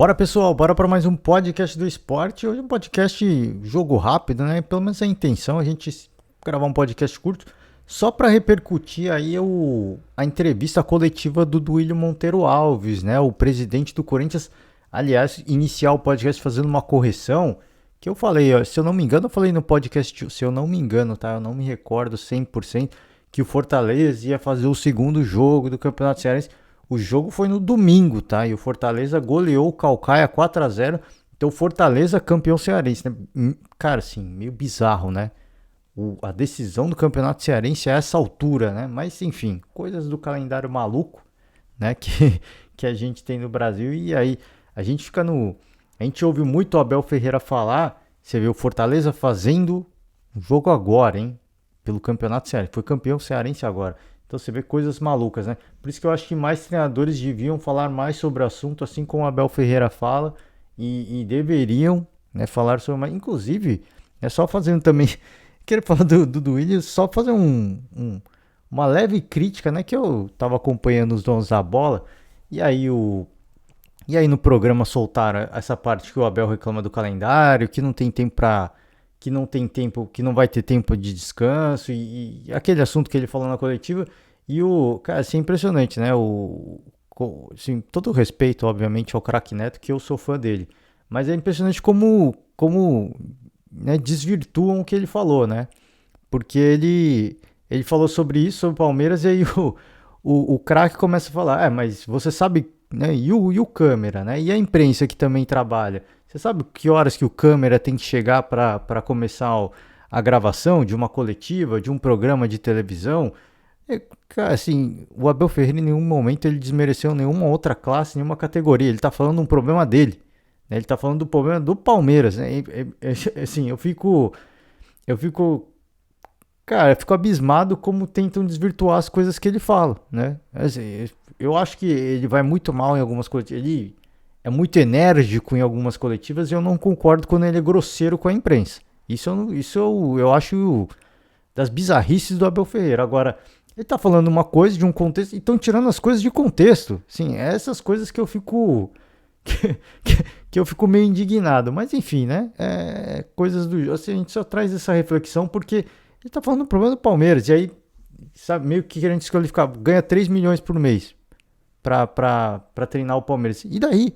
Bora pessoal, bora para mais um podcast do esporte. Hoje é um podcast jogo rápido, né? Pelo menos a intenção é a gente gravar um podcast curto só para repercutir aí a entrevista coletiva do Duílio Monteiro Alves, né? O presidente do Corinthians. Aliás, iniciar o podcast fazendo uma correção que eu falei, ó, se eu não me engano, eu falei no podcast, se eu não me engano, tá? Eu não me recordo 100% que o Fortaleza ia fazer o segundo jogo do Campeonato Cearense. O jogo foi no domingo, tá? E o Fortaleza goleou o Caucaia 4-0. Então, o Fortaleza campeão cearense, né? Cara, assim, meio bizarro, né? A decisão do Campeonato Cearense a essa altura, né? Mas, enfim, coisas do calendário maluco, né? Que a gente tem no Brasil. E aí, a gente fica no... A gente ouve muito o Abel Ferreira falar. Você vê o Fortaleza fazendo um jogo agora, hein? Pelo Campeonato Cearense. Foi campeão cearense agora. Então você vê coisas malucas, né? Por isso que eu acho que mais treinadores deviam falar mais sobre o assunto, assim como o Abel Ferreira fala, e deveriam, né, falar sobre mais. Inclusive, é só fazendo também. Queria falar do Duílio, só fazer uma leve crítica, né? Que eu tava acompanhando os donos da bola, e aí e aí no programa soltaram essa parte que o Abel reclama do calendário, que não tem tempo para que não tem tempo, que não vai ter tempo de descanso e aquele assunto que ele falou na coletiva. E cara, assim, é impressionante, né? Assim, todo o respeito, obviamente, ao craque Neto, que eu sou fã dele. Mas é impressionante como né, desvirtuam o que ele falou, né? Porque ele falou sobre isso, sobre o Palmeiras, e aí o craque começa a falar, mas você sabe, né? E o câmera, né? E a imprensa que também trabalha. Você sabe que horas que o câmera tem que chegar para começar a gravação de uma coletiva, de um programa de televisão? Cara, assim, o Abel Ferreira em nenhum momento ele desmereceu nenhuma outra classe, nenhuma categoria. Ele tá falando um problema dele, né? Ele tá falando do problema do Palmeiras, né? Assim, cara, eu fico abismado como tentam desvirtuar as coisas que ele fala, né? Assim, eu acho que ele vai muito mal em algumas coisas. Ele é muito enérgico em algumas coletivas e eu não concordo quando ele é grosseiro com a imprensa. Isso eu acho das bizarrices do Abel Ferreira. Agora, ele tá falando uma coisa de um contexto e estão tirando as coisas de contexto. Sim, essas coisas que eu fico que eu fico meio indignado. Mas enfim, né? Coisas do... Assim, a gente só traz essa reflexão porque ele tá falando do problema do Palmeiras. E aí, sabe, meio que querendo desqualificar. Ganha 3 milhões por mês pra treinar o Palmeiras. E daí?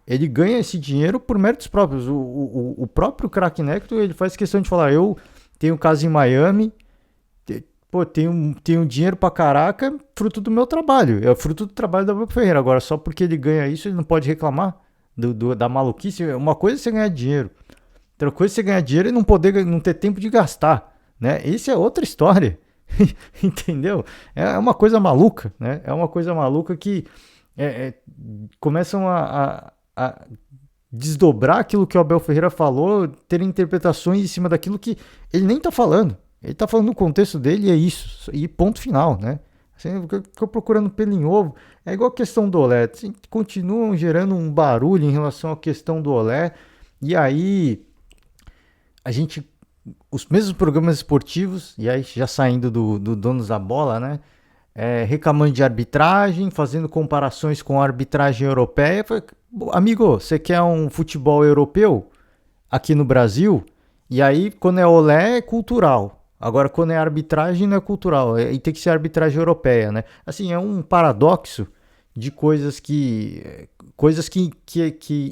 Ele ganha esse dinheiro por méritos próprios. O próprio craque Neto, ele faz questão de falar, eu tenho casa em Miami, pô, tenho dinheiro pra caraca, fruto do meu trabalho. É fruto do trabalho do Abel Ferreira. Agora, só porque ele ganha isso, ele não pode reclamar da maluquice. Uma coisa é você ganhar dinheiro. Outra coisa é você ganhar dinheiro e não ter tempo de gastar, né? Isso é outra história. Entendeu? É uma coisa maluca, né? É uma coisa maluca que começam a desdobrar aquilo que o Abel Ferreira falou, ter interpretações em cima daquilo que ele nem tá falando. Ele tá falando no contexto dele e é isso. E ponto final, né? Assim, ficou procurando pelo em ovo. É igual a questão do Olé. Assim, continuam gerando um barulho em relação à questão do Olé. E aí, a gente... Os mesmos programas esportivos, e aí já saindo do Donos da Bola, né? Reclamando de arbitragem, fazendo comparações com a arbitragem europeia. Amigo, você quer um futebol europeu aqui no Brasil? E aí, quando é olé, é cultural. Agora, quando é arbitragem, não é cultural. E tem que ser arbitragem europeia, né? Assim, é um paradoxo de coisas que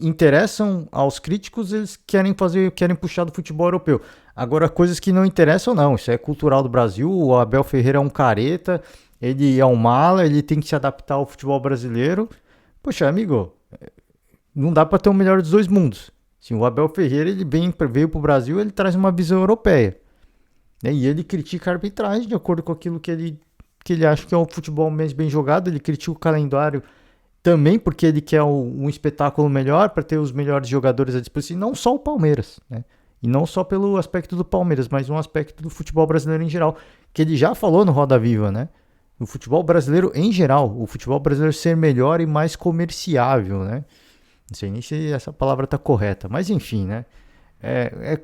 interessam aos críticos, eles querem puxar do futebol europeu. Agora, coisas que não interessam, não. Isso é cultural do Brasil. O Abel Ferreira é um careta, ele é um mala, ele tem que se adaptar ao futebol brasileiro. Poxa, amigo, não dá para ter o melhor dos dois mundos. Sim, o Abel Ferreira ele veio para o Brasil, ele traz uma visão europeia, né? E ele critica a arbitragem de acordo com aquilo que ele acha que é o futebol mais bem jogado. Ele critica o calendário também porque ele quer um espetáculo melhor para ter os melhores jogadores à disposição. E não só o Palmeiras, né? E não só pelo aspecto do Palmeiras, mas um aspecto do futebol brasileiro em geral, que ele já falou no Roda Viva, né? O futebol brasileiro em geral, o futebol brasileiro ser melhor e mais comerciável, né? Não sei nem se essa palavra está correta, mas enfim, né? É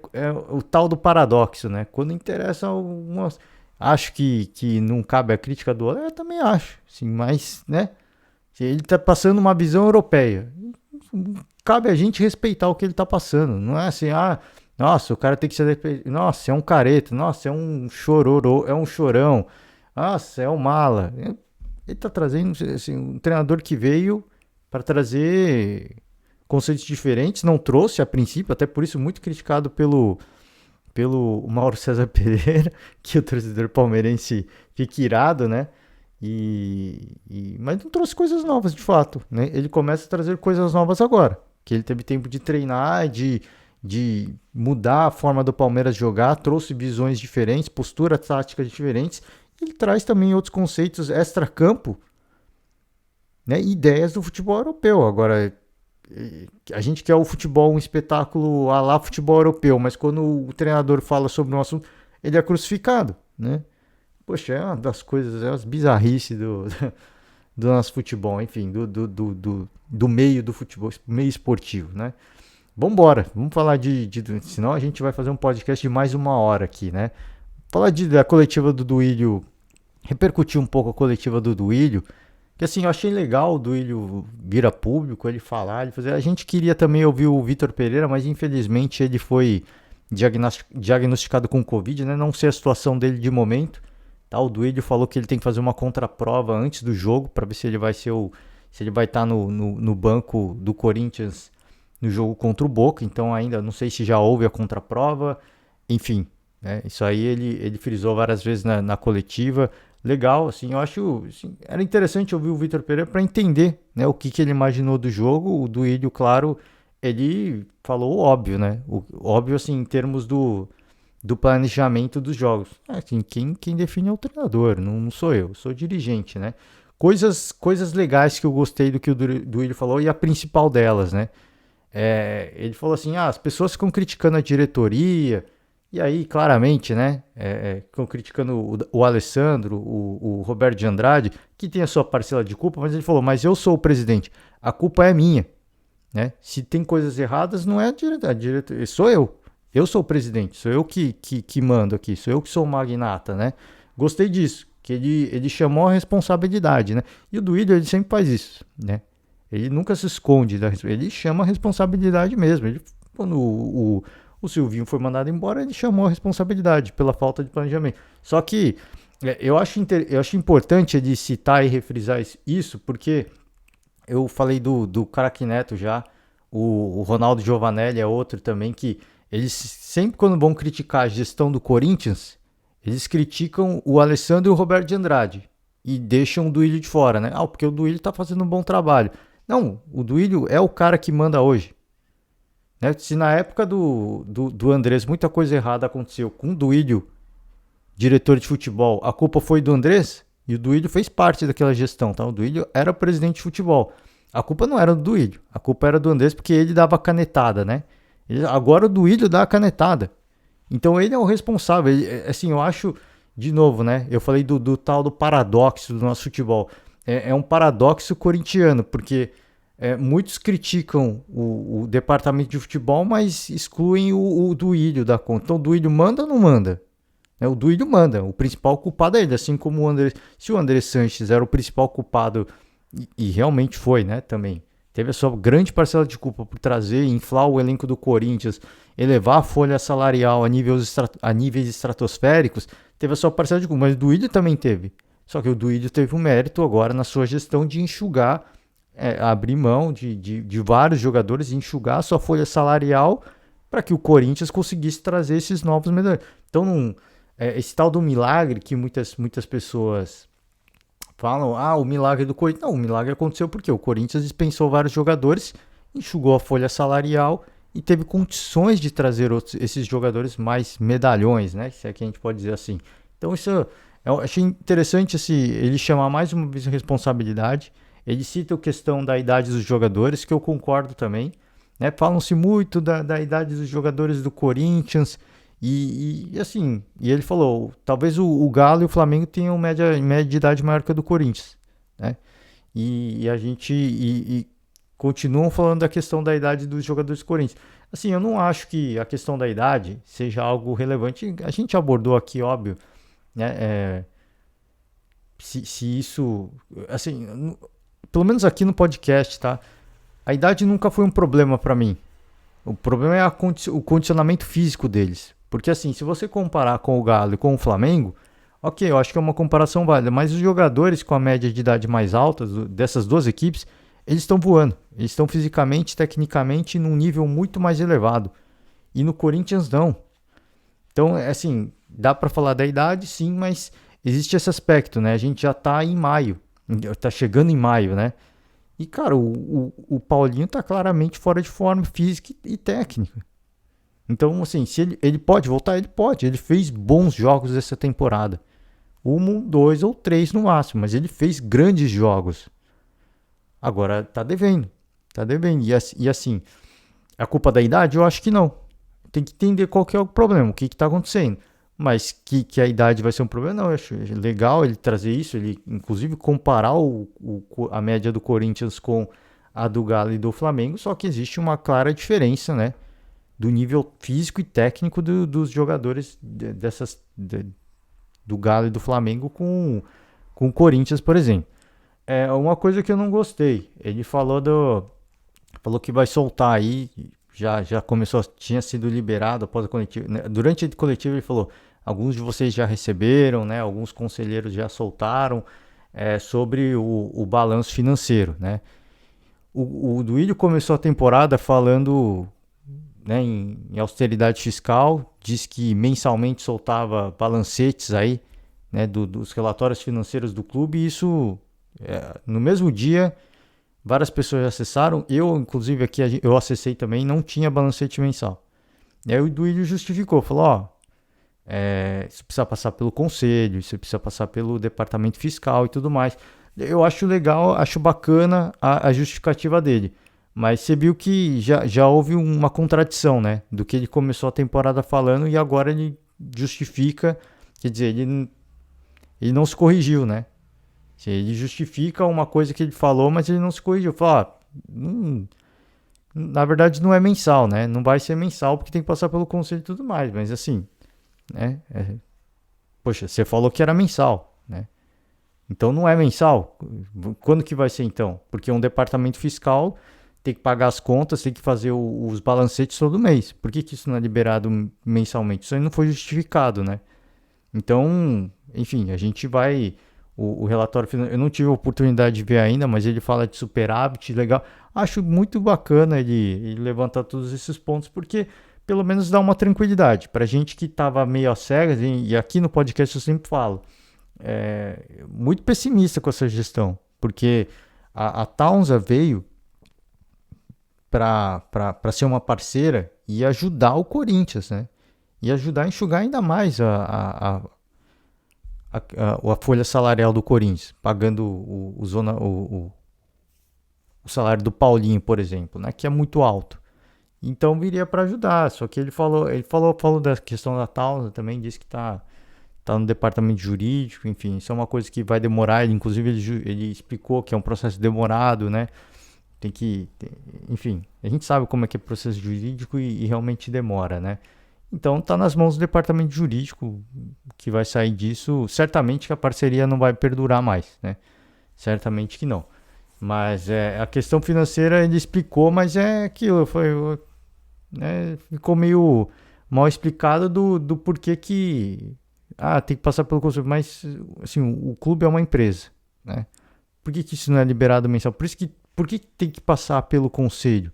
o tal do paradoxo, né? Quando interessa algumas... Acho que não cabe a crítica do outro, eu também acho, sim, mas, né? Ele está passando uma visão europeia. cabe a gente respeitar o que ele tá passando. Não é assim, nossa, o cara tem que ser. Nossa, é um careta. Nossa, é um chororô, é um chorão. Nossa, é um mala. Ele tá trazendo assim, um treinador que veio para trazer conceitos diferentes. Não trouxe a princípio, até por isso muito criticado pelo Mauro César Pereira, que o torcedor palmeirense fica irado, né? Mas não trouxe coisas novas, de fato, né? Ele começa a trazer coisas novas agora, que ele teve tempo de treinar, de mudar a forma do Palmeiras jogar, trouxe visões diferentes, posturas táticas diferentes. Ele traz também outros conceitos extra-campo, né? Ideias do futebol europeu. Agora, a gente quer o futebol, um espetáculo à la futebol europeu, mas quando o treinador fala sobre um assunto, ele é crucificado, né? Poxa, é uma das coisas, é umas bizarrices do nosso futebol, enfim, do meio do futebol, meio esportivo, né? Vambora, vamos falar senão a gente vai fazer um podcast de mais 1 hora aqui, né? Falar da coletiva do Duílio, repercutir um pouco a coletiva do Duílio, que assim, eu achei legal o Duílio vir a público, ele falar, ele fazer. A gente queria também ouvir o Vitor Pereira, mas infelizmente ele foi diagnosticado com Covid, né? Não sei a situação dele de momento. Tá? O Duílio falou que ele tem que fazer uma contraprova antes do jogo para ver se ele vai ser se ele vai estar no banco do Corinthians no jogo contra o Boca. Então ainda não sei se já houve a contraprova. Enfim, né? Isso aí ele frisou várias vezes na coletiva. Legal, assim, eu acho, assim, era interessante ouvir o Vitor Pereira para entender, né, o que ele imaginou do jogo. O Duílio, claro, ele falou o óbvio, né? O óbvio, assim, em termos do planejamento dos jogos. Assim, quem define é o treinador, não sou eu sou dirigente, né? Coisas legais que eu gostei do que o Duílio falou, e a principal delas, né? Ele falou assim, as pessoas ficam criticando a diretoria, e aí, claramente, né, ficam criticando o Alessandro, o Roberto de Andrade, que tem a sua parcela de culpa, mas ele falou, mas eu sou o presidente, a culpa é minha, né? Se tem coisas erradas, não é a diretoria, sou eu. Eu sou o presidente, sou eu que mando aqui, sou eu que sou o magnata, né? Gostei disso, que ele chamou a responsabilidade, né? E o Duílio, ele sempre faz isso, né? Ele nunca se esconde, ele chama a responsabilidade mesmo. Quando o Silvinho foi mandado embora, ele chamou a responsabilidade pela falta de planejamento. Só que eu acho importante ele citar e refrisar isso, porque eu falei do Craque Neto já, o Ronaldo Giovanelli é outro também, que eles sempre quando vão criticar a gestão do Corinthians, eles criticam o Alessandro e o Roberto de Andrade e deixam o Duílio de fora, né? Porque o Duílio tá fazendo um bom trabalho. Não, o Duílio é o cara que manda hoje. Né? Se na época do Andrés muita coisa errada aconteceu com o Duílio, diretor de futebol, a culpa foi do Andrés e o Duílio fez parte daquela gestão. Tá? O Duílio era o presidente de futebol. A culpa não era do Duílio, a culpa era do Andrés porque ele dava canetada, né? Agora o Duílio dá a canetada. Então ele é o responsável. Assim, eu acho, de novo, né? Eu falei do tal do paradoxo do nosso futebol. É um paradoxo corintiano, porque muitos criticam o departamento de futebol, mas excluem o Duílio da conta. Então o Duílio manda ou não manda? O Duílio manda, o principal culpado é ele, assim como o André. Se o André Sanches era o principal culpado, e realmente foi, né, também. Teve a sua grande parcela de culpa por trazer, inflar o elenco do Corinthians, elevar a folha salarial a níveis estratosféricos, teve a sua parcela de culpa, mas o Duílio também teve. Só que o Duílio teve um mérito agora na sua gestão de enxugar, abrir mão de vários jogadores e enxugar a sua folha salarial para que o Corinthians conseguisse trazer esses novos medalhões. Então, esse tal do milagre que muitas pessoas falam, o milagre do Corinthians. Não, o milagre aconteceu porque o Corinthians dispensou vários jogadores, enxugou a folha salarial e teve condições de trazer esses jogadores mais medalhões, né? Se é que a gente pode dizer assim. Então, isso eu achei interessante ele chamar mais uma vez a responsabilidade. Ele cita a questão da idade dos jogadores, que eu concordo também. Né? Falam-se muito da idade dos jogadores do Corinthians. E assim, e ele falou, talvez o Galo e o Flamengo tenham média de idade maior que a do Corinthians, né? E a gente continuam falando da questão da idade dos jogadores do Corinthians. Assim, eu não acho que a questão da idade seja algo relevante. A gente abordou aqui, óbvio, né? Se isso, assim, pelo menos aqui no podcast, tá? A idade nunca foi um problema para mim. O problema é o condicionamento físico deles. Porque assim, se você comparar com o Galo e com o Flamengo, ok, eu acho que é uma comparação válida, mas os jogadores com a média de idade mais alta dessas duas equipes, eles estão voando. Eles estão fisicamente, tecnicamente, num nível muito mais elevado. E no Corinthians não. Então, assim, dá para falar da idade, sim, mas existe esse aspecto, né? A gente já tá em maio, tá chegando em maio, né? E, cara, o Paulinho tá claramente fora de forma física e técnica. Então, assim, se ele pode voltar, ele pode. Ele fez bons jogos essa temporada. Um, dois ou três no máximo, mas ele fez grandes jogos. Agora tá devendo. Tá devendo. E assim, a culpa da idade? Eu acho que não. Tem que entender qual que é o problema, o que está acontecendo. Mas que a idade vai ser um problema, não. Eu acho legal ele trazer isso, ele inclusive comparar a média do Corinthians com a do Galo e do Flamengo, só que existe uma clara diferença, né? Do nível físico e técnico dos jogadores do Galo e do Flamengo com o Corinthians, por exemplo. É uma coisa que eu não gostei. Ele falou que vai soltar aí, já começou, tinha sido liberado após a coletiva. Né? Durante a coletiva ele falou, alguns de vocês já receberam, né? Alguns conselheiros já soltaram sobre o balanço financeiro, né? O Duílio começou a temporada falando, né, em austeridade fiscal, diz que mensalmente soltava balancetes aí, né, dos relatórios financeiros do clube, e isso, no mesmo dia, várias pessoas acessaram, eu inclusive aqui eu acessei também, não tinha balancete mensal. E aí o Duílio justificou, falou, ó, isso precisa passar pelo conselho, isso precisa passar pelo departamento fiscal e tudo mais. Eu acho legal, acho bacana a justificativa dele. Mas você viu que já houve uma contradição, né? Do que ele começou a temporada falando e agora ele justifica, quer dizer, ele não se corrigiu, né? Ele justifica uma coisa que ele falou, mas ele não se corrigiu. Fala, na verdade não é mensal, né? Não vai ser mensal porque tem que passar pelo conselho e tudo mais. Mas assim, né? Poxa, você falou que era mensal, né? Então não é mensal. Quando que vai ser então? Porque um departamento fiscal tem que pagar as contas, tem que fazer os balancetes todo mês. Por que isso não é liberado mensalmente? Isso aí não foi justificado, né? Então, enfim, a gente vai. O relatório final, eu não tive a oportunidade de ver ainda, mas ele fala de superávit, legal. Acho muito bacana ele levantar todos esses pontos, porque pelo menos dá uma tranquilidade. Pra gente que tava meio a cegas, e aqui no podcast eu sempre falo, muito pessimista com essa gestão, porque a Taunza veio para ser uma parceira e ajudar o Corinthians, né? E ajudar a enxugar ainda mais a folha salarial do Corinthians, pagando o salário do Paulinho, por exemplo, né? Que é muito alto. Então viria para ajudar. Só que ele falou da questão da Taunza também, disse que tá no departamento jurídico, enfim, isso é uma coisa que vai demorar. Inclusive ele explicou que é um processo demorado, né? Enfim, a gente sabe como é que é o processo jurídico e realmente demora, né? Então tá nas mãos do departamento jurídico que vai sair disso. Certamente que a parceria não vai perdurar mais, né? Certamente que não. Mas a questão financeira ele explicou, mas é aquilo, ficou meio mal explicado do porquê que tem que passar pelo conselho, mas assim, o clube é uma empresa, né? Por que isso não é liberado mensal? Por que tem que passar pelo conselho?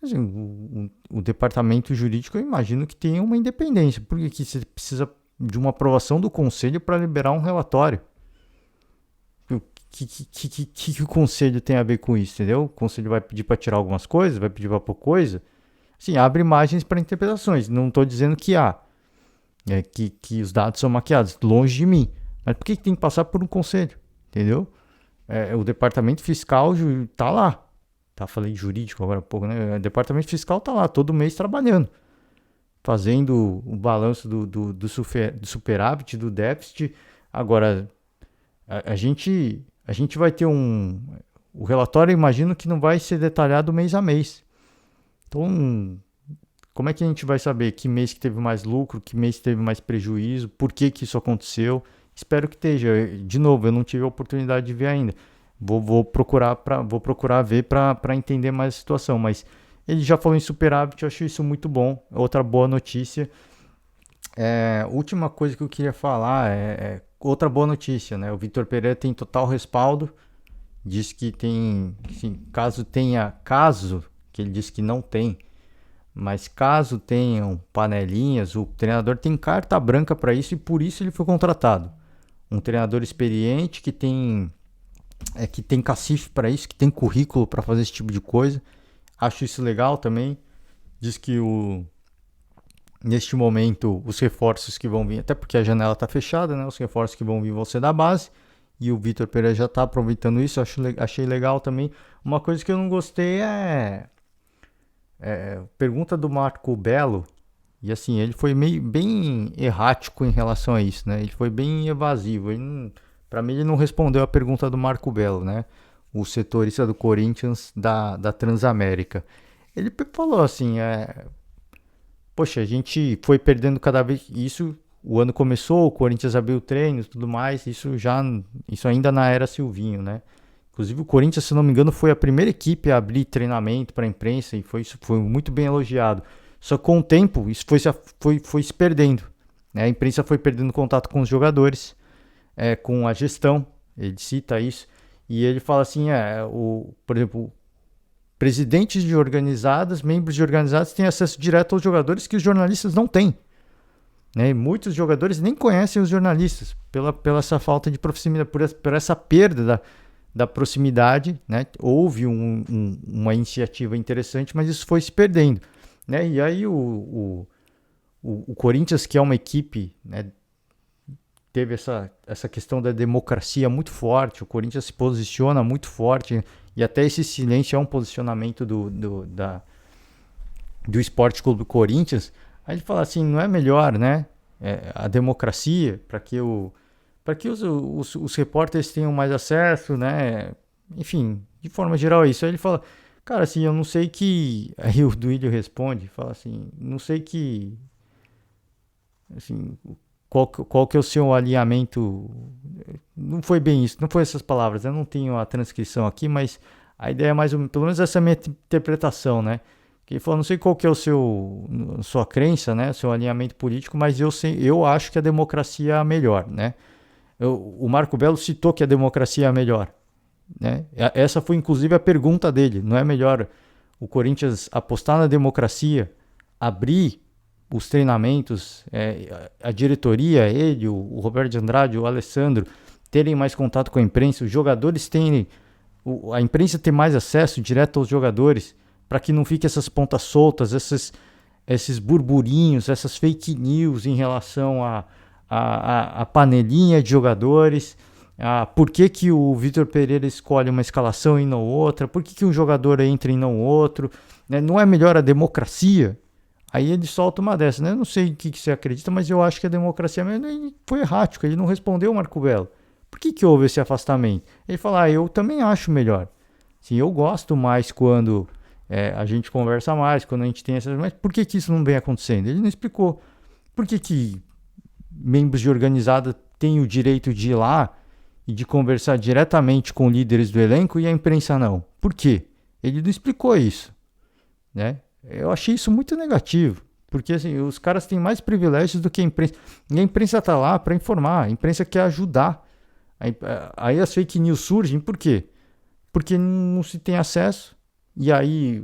Assim, o departamento jurídico eu imagino que tenha uma independência. Por que você precisa de uma aprovação do conselho para liberar um relatório? O que o conselho tem a ver com isso, entendeu? O conselho vai pedir para tirar algumas coisas, vai pedir para pôr coisa. Assim, abre margens para interpretações. Não estou dizendo que que os dados são maquiados, longe de mim. Mas por que tem que passar por um conselho? Entendeu? O departamento fiscal tá lá. Falei jurídico agora há pouco, né? O departamento fiscal tá lá, todo mês trabalhando. Fazendo o balanço do superávit, do déficit. Agora, a gente vai ter o relatório, imagino que não vai ser detalhado mês a mês. Então, como é que a gente vai saber que mês que teve mais lucro, que mês que teve mais prejuízo, por que isso aconteceu? Espero que esteja. De novo, eu não tive a oportunidade de ver ainda. Vou procurar ver para entender mais a situação, mas ele já falou em superávit, eu acho isso muito bom. Outra boa notícia. Última coisa que eu queria falar é outra boa notícia, né? O Vitor Pereira tem total respaldo, diz que tem, assim, caso, que ele disse que não tem, mas caso tenham panelinhas, o treinador tem carta branca para isso e por isso ele foi contratado. Um treinador experiente que tem cacife para isso, que tem currículo para fazer esse tipo de coisa. Acho isso legal também. Diz que neste momento os reforços que vão vir, até porque a janela está fechada, né? Os reforços que vão vir vão ser da base. E o Vitor Pereira já está aproveitando isso. Achei legal também. Uma coisa que eu não gostei pergunta do Marco Belo. E assim, ele foi bem errático em relação a isso, né? Ele foi bem evasivo. Para mim, ele não respondeu a pergunta do Marco Belo, né? O setorista do Corinthians da Transamérica. Ele falou assim: poxa, a gente foi perdendo cada vez. Isso, o ano começou, o Corinthians abriu treinos e tudo mais. Isso ainda na era Silvinho, né? Inclusive, o Corinthians, se não me engano, foi a primeira equipe a abrir treinamento para a imprensa e isso foi muito bem elogiado. Só que com o tempo, isso foi se perdendo, né? A imprensa foi perdendo contato com os jogadores, com a gestão. Ele cita isso. E ele fala assim: por exemplo, presidentes de organizadas, membros de organizadas têm acesso direto aos jogadores que os jornalistas não têm. Né? E muitos jogadores nem conhecem os jornalistas pela essa falta de proximidade, por essa perda da proximidade. Né? Houve uma iniciativa interessante, mas isso foi se perdendo. Né? E aí o Corinthians, que é uma equipe, né, teve essa questão da democracia muito forte, o Corinthians se posiciona muito forte, e até esse silêncio é um posicionamento do Esporte Clube Corinthians. Aí ele fala assim, não é melhor, né, a democracia, para que os repórteres tenham mais acesso, né, enfim, de forma geral é isso. Aí ele fala, cara, assim, eu não sei que... Aí o Duílio responde, fala assim, não sei que... Assim, qual que é o seu alinhamento? Não foi bem isso, não foi essas palavras, eu não tenho a transcrição aqui, mas a ideia é mais ou menos, pelo menos essa é a minha interpretação, né? Que ele falou, não sei qual que é sua crença, né? Seu alinhamento político, mas eu acho que a democracia é a melhor, né? O Marco Belo citou que a democracia é a melhor, né? Essa foi inclusive a pergunta dele, não é melhor o Corinthians apostar na democracia, abrir os treinamentos, a diretoria, ele, o Roberto de Andrade, o Alessandro, terem mais contato com a imprensa, os jogadores terem, a imprensa ter mais acesso direto aos jogadores, para que não fique essas pontas soltas, esses burburinhos, essas fake news em relação a panelinha de jogadores, por que o Vitor Pereira escolhe uma escalação e não outra, por que um jogador entra e não outro, né? Não é melhor a democracia? Aí ele solta uma dessa, né? Eu não sei o que você acredita, mas eu acho que a democracia ele foi errático, ele não respondeu o Marco Belo. Por que houve esse afastamento? Ele fala, eu também acho melhor. Sim, eu gosto mais quando a gente conversa mais, quando a gente tem essas... Mas por que isso não vem acontecendo? Ele não explicou. Por que membros de organizada têm o direito de ir lá e de conversar diretamente com líderes do elenco e a imprensa não? Por quê? Ele não explicou isso, né? Eu achei isso muito negativo, porque assim, os caras têm mais privilégios do que a imprensa. E a imprensa está lá para informar, a imprensa quer ajudar. Aí as fake news surgem, por quê? Porque não se tem acesso. E aí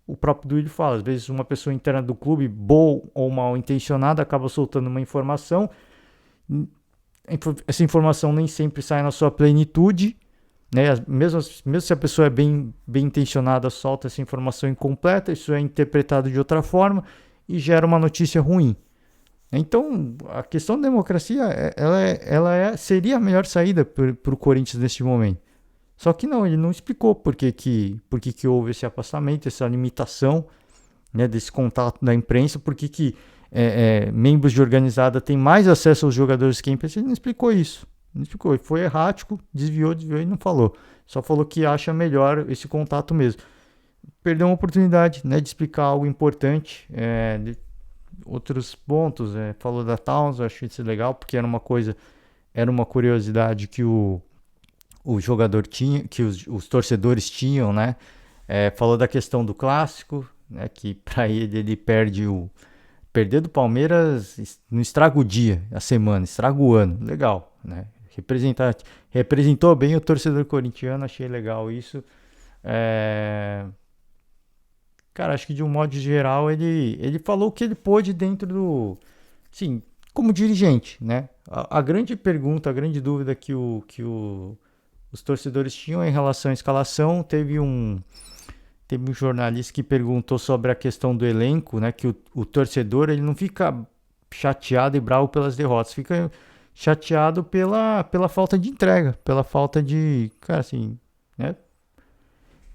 o próprio Duílio fala, às vezes uma pessoa interna do clube, boa ou mal intencionada, acaba soltando uma informação. Essa informação nem sempre sai na sua plenitude, né? Mesmo se a pessoa é bem intencionada, solta essa informação incompleta, isso é interpretado de outra forma e gera uma notícia ruim. Então, a questão da democracia seria a melhor saída para o Corinthians neste momento. Só que não, ele não explicou por que houve esse afastamento, essa limitação, né, desse contato da imprensa, por que membros de organizada têm mais acesso aos jogadores que a imprensa. Ele não explicou isso. Não explicou, foi errático, desviou e não falou. Só falou que acha melhor esse contato mesmo. Perdeu uma oportunidade, né, de explicar algo importante. Outros pontos, falou da Towns, eu achei isso legal, porque era uma curiosidade que o o jogador tinha, que os torcedores tinham, né? Falou da questão do clássico, né? Que para ele perde o perder do Palmeiras não estraga o dia, a semana, estraga o ano, legal, né? Representou bem o torcedor corintiano, achei legal isso. É, Cara, acho que de um modo geral ele falou o que ele pôde dentro do. Sim, como dirigente, né? A grande pergunta, a grande dúvida os torcedores tinham em relação à escalação, teve um jornalista que perguntou sobre a questão do elenco, né? Que o torcedor ele não fica chateado e bravo pelas derrotas, fica chateado pela falta de entrega, pela falta de, cara, assim, né?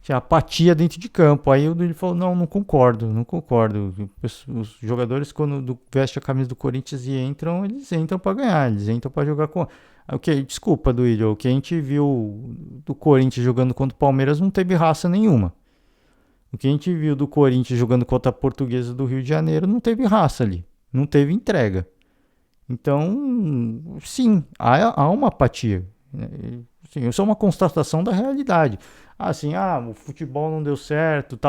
Tinha apatia dentro de campo. Aí ele falou: não, não concordo, não concordo. Os jogadores, quando vestem a camisa do Corinthians e entram, eles entram para ganhar, eles entram para jogar com. Ok, desculpa, Duílio, o que a gente viu do Corinthians jogando contra o Palmeiras não teve raça nenhuma. O que a gente viu do Corinthians jogando contra a Portuguesa do Rio de Janeiro não teve raça ali, não teve entrega. Então, sim, há uma apatia. Sim, isso é uma constatação da realidade. Assim, o futebol não deu certo,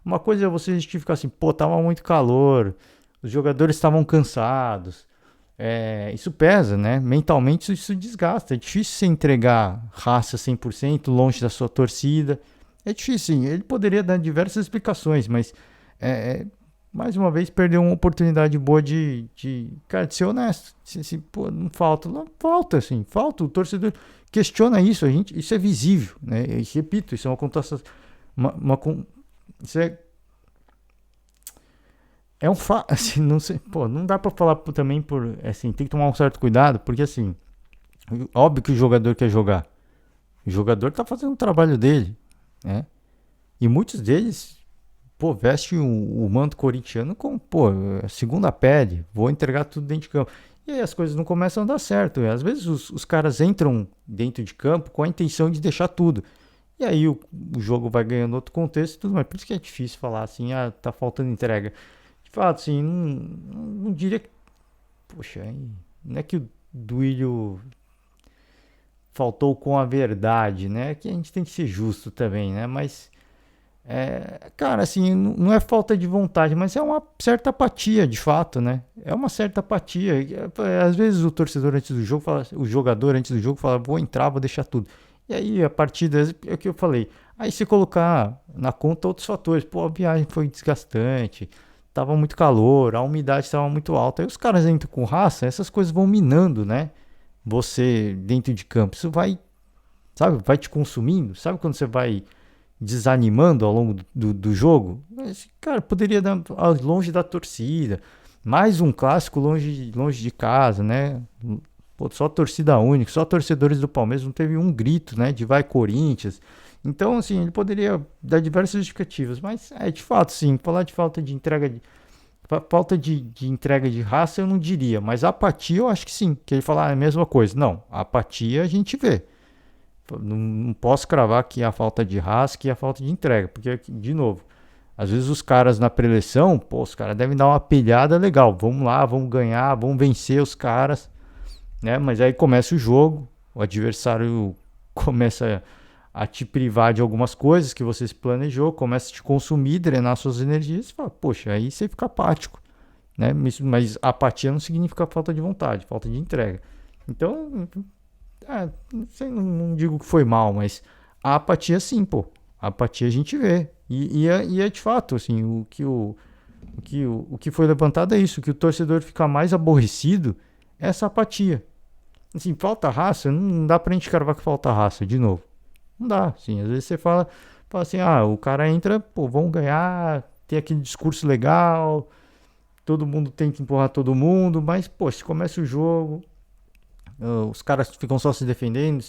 uma coisa é você justificar assim, pô, tava muito calor, os jogadores estavam cansados. Isso pesa, né? Mentalmente isso desgasta. É difícil você entregar raça 100% longe da sua torcida. É difícil, sim. Ele poderia dar diversas explicações, mas mais uma vez perdeu uma oportunidade boa cara, de ser honesto. Pô, não falta. Não, falta, assim, falta. O torcedor questiona isso, isso é visível, né? E repito, isso é uma contação. Isso é um fato, assim, não sei, pô, não dá pra falar também assim, tem que tomar um certo cuidado, porque assim, óbvio que o jogador quer jogar. O jogador tá fazendo o trabalho dele, né? E muitos deles, pô, vestem o manto corintiano com, pô, segunda pele, vou entregar tudo dentro de campo. E aí as coisas não começam a dar certo. E às vezes os caras entram dentro de campo com a intenção de deixar tudo. E aí o jogo vai ganhando outro contexto e tudo mais. Por isso que é difícil falar assim, tá faltando entrega. De fato, assim, não diria que. Poxa, não é que o Duílio faltou com a verdade, né? Que a gente tem que ser justo também, né? Mas cara, assim, não é falta de vontade, mas é uma certa apatia, de fato, né? É uma certa apatia. Às vezes o torcedor antes do jogo fala, o jogador antes do jogo fala, vou entrar, vou deixar tudo. E aí a partida, é o que eu falei. Aí se colocar na conta outros fatores, pô, a viagem foi desgastante, tava muito calor, a umidade estava muito alta. Aí os caras entram com raça, essas coisas vão minando, né? Você dentro de campo, isso vai, sabe, vai te consumindo. Sabe quando você vai desanimando ao longo do jogo? Mas, cara, poderia dar longe da torcida. Mais um clássico longe de casa, né? Pô, só torcida única, só torcedores do Palmeiras, não teve um grito, né? De vai Corinthians. Então, assim, ele poderia dar diversas justificativas, mas de fato, sim, falar de falta de entrega de entrega de raça eu não diria, mas a apatia eu acho que sim, que ele falar a mesma coisa. Não, a apatia a gente vê. Não posso cravar que é a falta de raça, que é a falta de entrega, porque, de novo, às vezes os caras na preleção, pô, os caras devem dar uma pilhada legal, vamos lá, vamos ganhar, vamos vencer os caras, né? Mas aí começa o jogo, o adversário começa a te privar de algumas coisas que você se planejou, começa a te consumir, drenar suas energias, e fala, poxa, aí você fica apático, né? Mas apatia não significa falta de vontade, falta de entrega. Então, não digo que foi mal, mas a apatia sim, pô. A apatia a gente vê. E é de fato, assim, o que foi levantado é isso, que o torcedor fica mais aborrecido é essa apatia. Assim, falta raça, não dá pra gente cravar que falta raça, de novo. Não dá, assim, às vezes você fala assim, o cara entra, pô, vamos ganhar, tem aquele discurso legal, todo mundo tem que empurrar todo mundo, mas, pô, se começa o jogo, os caras ficam só se defendendo,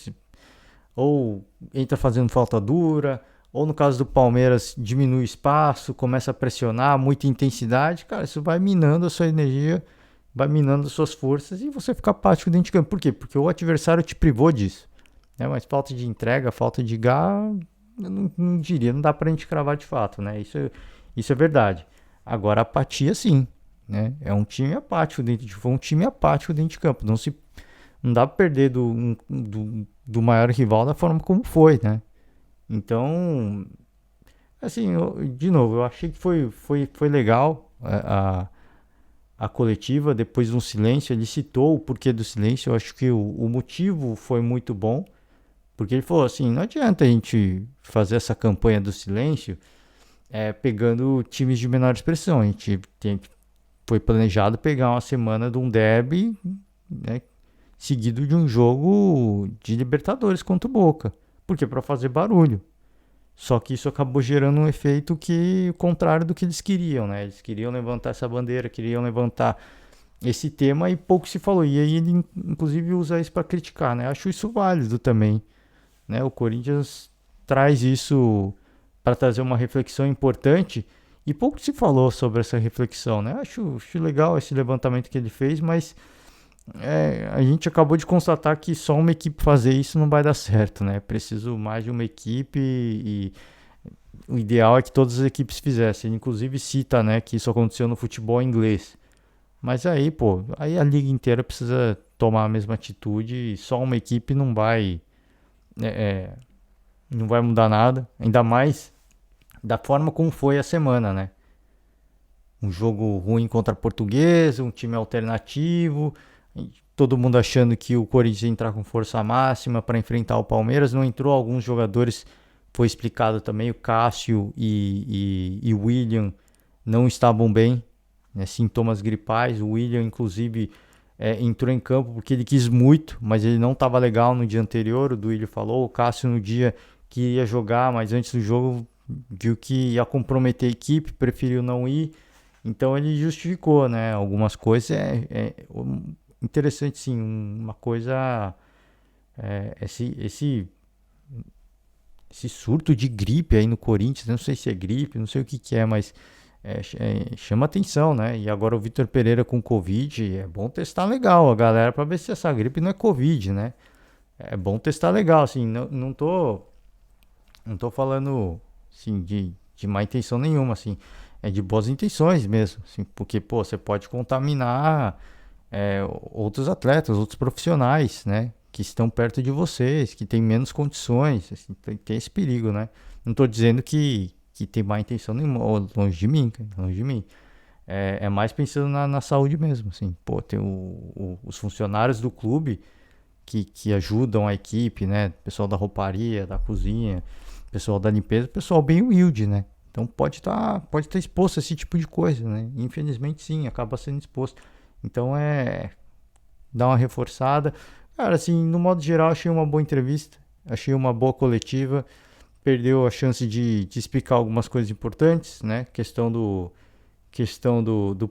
ou entra fazendo falta dura, ou no caso do Palmeiras diminui o espaço, começa a pressionar, muita intensidade, cara, isso vai minando a sua energia, vai minando as suas forças e você fica apático dentro de campo. Por quê? Porque o adversário te privou disso. Né? Mas falta de entrega, falta de gás, eu não diria, não dá pra gente cravar de fato, né? Isso é verdade. Agora, apatia sim, né? É um time apático foi um time apático dentro de campo. não dá pra perder do maior rival da forma como foi, né? Então, assim, de novo, eu achei que foi legal a coletiva, depois de um silêncio, ele citou o porquê do silêncio, eu acho que o motivo foi muito bom, porque ele falou assim, não adianta a gente fazer essa campanha do silêncio pegando times de menor expressão, a gente foi planejado pegar uma semana de um derby, né, seguido de um jogo de Libertadores contra o Boca, porque para fazer barulho. Só que isso acabou gerando um efeito que contrário do que eles queriam, né? Eles queriam levantar essa bandeira, queriam levantar esse tema e pouco se falou. E aí ele inclusive usa isso para criticar, né? Acho isso válido também, né? O Corinthians traz isso para trazer uma reflexão importante e pouco se falou sobre essa reflexão, né? Acho legal esse levantamento que ele fez, mas a gente acabou de constatar que só uma equipe fazer isso não vai dar certo, né? Preciso mais de uma equipe e o ideal é que todas as equipes fizessem. Ele inclusive cita, né, que isso aconteceu no futebol inglês. Mas aí, pô, aí a liga inteira precisa tomar a mesma atitude e só uma equipe é, é, não vai mudar nada. Ainda mais da forma como foi a semana, né? Um jogo ruim contra a Portuguesa, um time alternativo, todo mundo achando que o Corinthians ia entrar com força máxima para enfrentar o Palmeiras. Não entrou alguns jogadores, foi explicado também, o Cássio e o William não estavam bem, né, sintomas gripais. O William, inclusive, entrou em campo porque ele quis muito, mas ele não estava legal no dia anterior, o Duílio falou. O Cássio no dia que ia jogar, mas antes do jogo viu que ia comprometer a equipe, preferiu não ir. Então ele justificou, né? Algumas coisas interessante, sim. Uma coisa esse surto de gripe aí no Corinthians, não sei se é gripe, não sei o que é, mas chama atenção, né? E agora o Vitor Pereira com Covid, é bom testar legal a galera para ver se essa gripe não é Covid, né? É bom testar legal, assim, não tô falando assim, de má intenção nenhuma, assim, é de boas intenções mesmo, assim, porque, pô, você pode contaminar outros atletas, outros profissionais, né, que estão perto de vocês, que têm menos condições, assim, tem esse perigo, né? Não tô dizendo que tem má intenção nenhuma, longe de mim, cara, longe de mim. É mais pensando na saúde mesmo, assim, pô, tem os funcionários do clube que ajudam a equipe, né? Pessoal da rouparia, da cozinha, pessoal da limpeza, pessoal bem humilde, né? Então pode estar exposto a esse tipo de coisa, né? Infelizmente sim, acaba sendo exposto. Então dar uma reforçada. Cara, assim, no modo geral, achei uma boa entrevista, achei uma boa coletiva. Perdeu a chance de explicar algumas coisas importantes, né? Questão do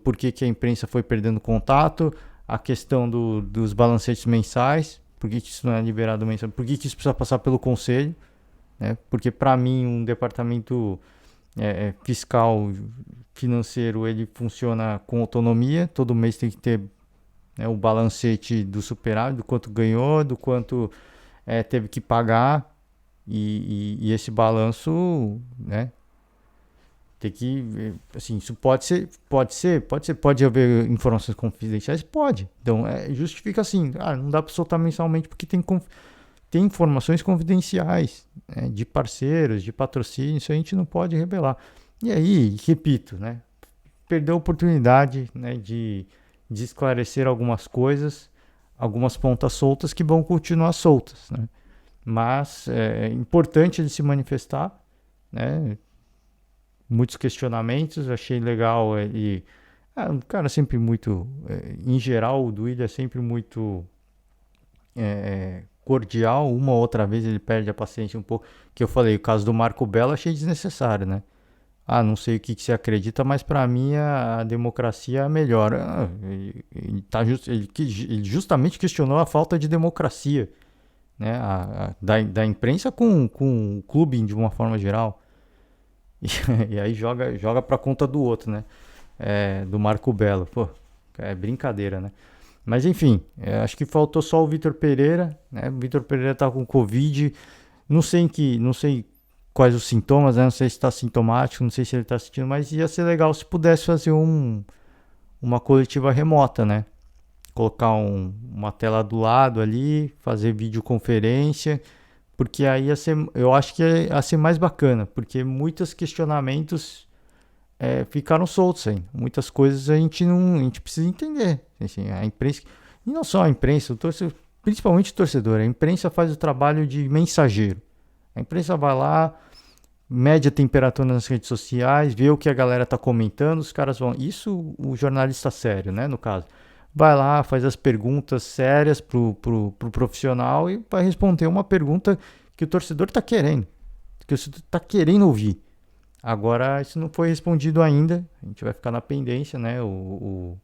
porquê que a imprensa foi perdendo contato, a questão dos balancetes mensais, por que isso não é liberado mensal, por que isso precisa passar pelo conselho, né? Porque para mim um departamento fiscal financeiro ele funciona com autonomia, todo mês tem que ter, né, o balancete do superávit, do quanto ganhou, do quanto teve que pagar e esse balanço, né? Tem que, assim, isso pode haver informações confidenciais, pode. Então, justifica assim, não dá para soltar mensalmente porque tem informações confidenciais, né, de parceiros, de patrocínio, isso a gente não pode revelar. E aí, repito, né, perdeu a oportunidade, né, de esclarecer algumas coisas, algumas pontas soltas que vão continuar soltas, né? Mas é importante ele se manifestar, né? Muitos questionamentos, achei legal ele. Um cara sempre muito. Em geral, o Duílio é sempre muito cordial. Uma ou outra vez ele perde a paciência um pouco. Que eu falei, o caso do Marco Belo achei desnecessário, né? Não sei o que você acredita, mas para mim a democracia é melhor. Ele justamente questionou a falta de democracia, né? Da imprensa com o clube de uma forma geral. E aí joga pra conta do outro, né? Do Marco Belo. Pô, é brincadeira, né? Mas enfim, acho que faltou só o Vitor Pereira, né? O Vitor Pereira tá com Covid. Não sei quais os sintomas, né? Não sei se tá sintomático, não sei se ele tá sentindo, mas ia ser legal se pudesse fazer uma coletiva remota, né? colocar uma tela do lado ali, fazer videoconferência, porque aí eu acho que ia ser mais bacana, porque muitos questionamentos ficaram soltos ainda. Muitas coisas a gente precisa entender. Assim, a imprensa, e não só a imprensa, principalmente o torcedor, a imprensa faz o trabalho de mensageiro. A imprensa vai lá, mede a temperatura nas redes sociais, vê o que a galera está comentando, os caras vão. Isso o jornalista sério, né? No caso. Vai lá, faz as perguntas sérias pro profissional e vai responder uma pergunta que o torcedor está querendo. Que o torcedor está querendo ouvir. Agora, isso não foi respondido ainda. A gente vai ficar na pendência, né? O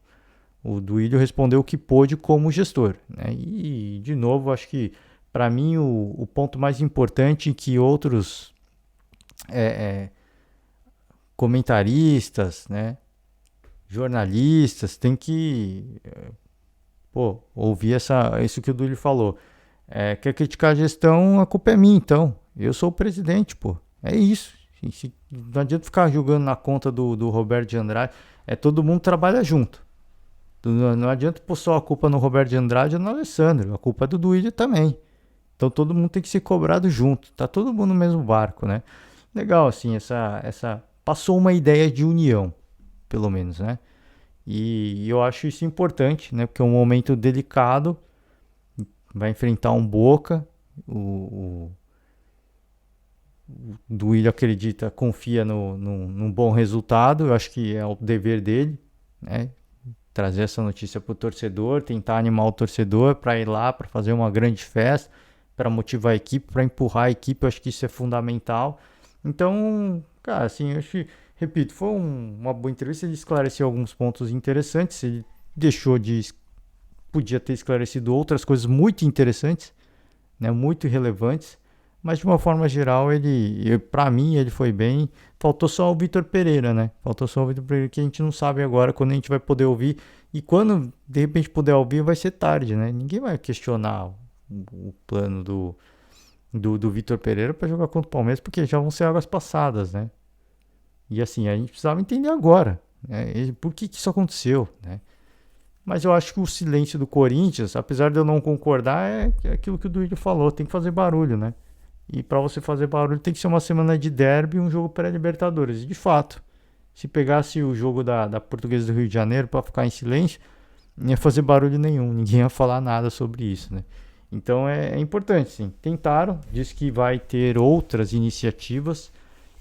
Duílio respondeu o que pôde como gestor, né? E, de novo, acho que, para mim, o ponto mais importante que outros comentaristas, né? Jornalistas, têm que ouvir isso que o Duílio falou. Quer criticar a gestão, a culpa é minha, então. Eu sou o presidente, pô. É isso. Não adianta ficar jogando na conta do Roberto de Andrade. Todo mundo trabalha junto. Não adianta pôr só a culpa no Roberto de Andrade ou no Alessandro. A culpa é do Duílio também. Então todo mundo tem que ser cobrado junto. Tá todo mundo no mesmo barco, né? Legal, assim, passou uma ideia de união, pelo menos, né? E eu acho isso importante, né? Porque é um momento delicado. Vai enfrentar um Boca. O Duílio acredita, confia num bom resultado. Eu acho que é o dever dele, né? Trazer essa notícia para o torcedor, tentar animar o torcedor para ir lá, para fazer uma grande festa, para motivar a equipe, para empurrar a equipe. Eu acho que isso é fundamental. Então, cara, assim, eu acho, repito, foi uma boa entrevista. Ele esclareceu alguns pontos interessantes. Ele podia ter esclarecido outras coisas muito interessantes, né, muito relevantes. Mas de uma forma geral, para mim, ele foi bem. Faltou só o Vitor Pereira, né? Faltou só o Vitor Pereira, que a gente não sabe agora quando a gente vai poder ouvir. E quando de repente puder ouvir, vai ser tarde, né? Ninguém vai questionar o plano do Vitor Pereira para jogar contra o Palmeiras, porque já vão ser águas passadas, né? E assim, a gente precisava entender agora, né? Por que isso aconteceu, né? Mas eu acho que o silêncio do Corinthians, apesar de eu não concordar, é aquilo que o Duílio falou, tem que fazer barulho, né? E para você fazer barulho tem que ser uma semana de derby e um jogo pré-Libertadores. E de fato, se pegasse o jogo da Portuguesa do Rio de Janeiro para ficar em silêncio, não ia fazer barulho nenhum, ninguém ia falar nada sobre isso, né? Então é importante, sim. Tentaram, diz que vai ter outras iniciativas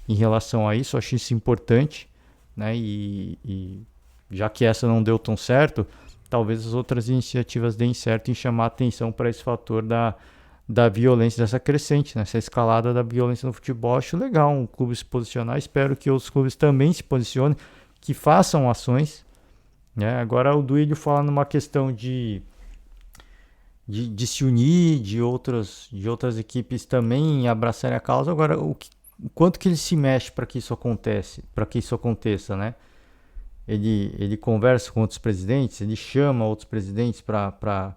em relação a isso, eu acho isso importante, né? E já que essa não deu tão certo, talvez as outras iniciativas deem certo em chamar atenção para esse fator da violência, dessa crescente, né? Essa escalada da violência no futebol. Acho legal um clube se posicionar. Espero que outros clubes também se posicionem, que façam ações, né? Agora o Duílio fala numa questão de se unir, de outras equipes também abraçarem a causa. Agora, o quanto que ele se mexe para que isso aconteça, né? Ele conversa com outros presidentes, ele chama outros presidentes para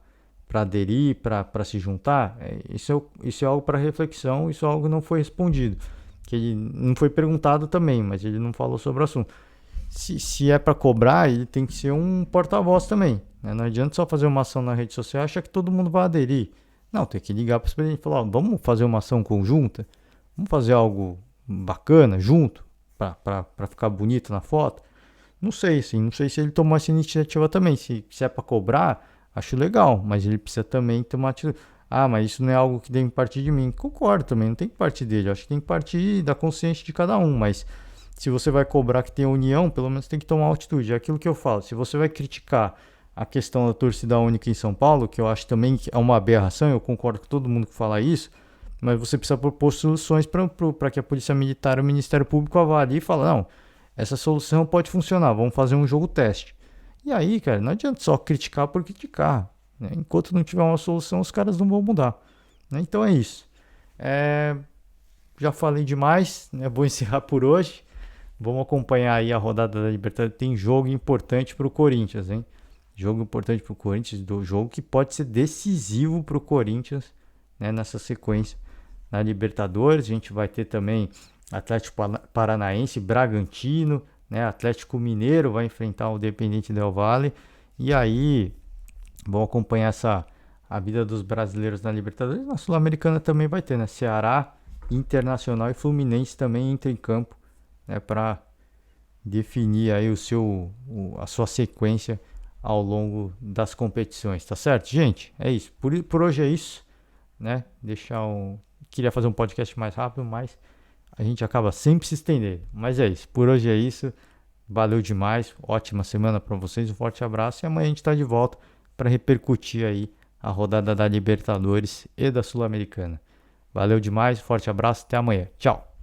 aderir, para se juntar. Isso é algo para reflexão, isso é algo que não foi respondido, que ele não foi perguntado também, mas ele não falou sobre o assunto. Se é para cobrar, ele tem que ser um porta-voz também, né? Não adianta só fazer uma ação na rede social e achar que todo mundo vai aderir. Não, tem que ligar para os presidentes e falar, vamos fazer uma ação conjunta, vamos fazer algo bacana junto, para ficar bonito na foto. Não sei se ele tomou essa iniciativa também. Se é para cobrar, acho legal, mas ele precisa também ter uma atitude. Ah, mas isso não é algo que deve partir de mim. Concordo também, não tem que partir dele. Acho que tem que partir da consciência de cada um, mas se você vai cobrar que tenha união, pelo menos tem que tomar uma atitude. É aquilo que eu falo. Se você vai criticar a questão da torcida única em São Paulo, que eu acho também que é uma aberração, eu concordo com todo mundo que fala isso, mas você precisa propor soluções para que a Polícia Militar e o Ministério Público avaliem e falem, não, essa solução pode funcionar, vamos fazer um jogo teste. E aí, cara, não adianta só criticar por criticar, né? Enquanto não tiver uma solução, os caras não vão mudar, né? Então é isso. Já falei demais, né? Vou encerrar por hoje. Vamos acompanhar aí a rodada da Libertadores. Tem jogo importante para o Corinthians, hein? Jogo importante para o Corinthians, jogo que pode ser decisivo para o Corinthians, né? Nessa sequência na Libertadores. A gente vai ter também Atlético Paranaense, Bragantino, né? Atlético Mineiro vai enfrentar o Independente Del Valle. E aí Vão acompanhar a vida dos brasileiros na Libertadores. Na Sul-Americana também vai ter, né? Ceará, Internacional e Fluminense também entram em campo, né? Para definir aí a sua sequência ao longo das competições, tá certo, gente? É isso. Por hoje é isso, né? Queria fazer um podcast mais rápido, mas a gente acaba sempre se estendendo. Mas é isso. Por hoje é isso. Valeu demais. Ótima semana para vocês. Um forte abraço e amanhã a gente está de volta para repercutir aí a rodada da Libertadores e da Sul-Americana. Valeu demais. Forte abraço. Até amanhã. Tchau.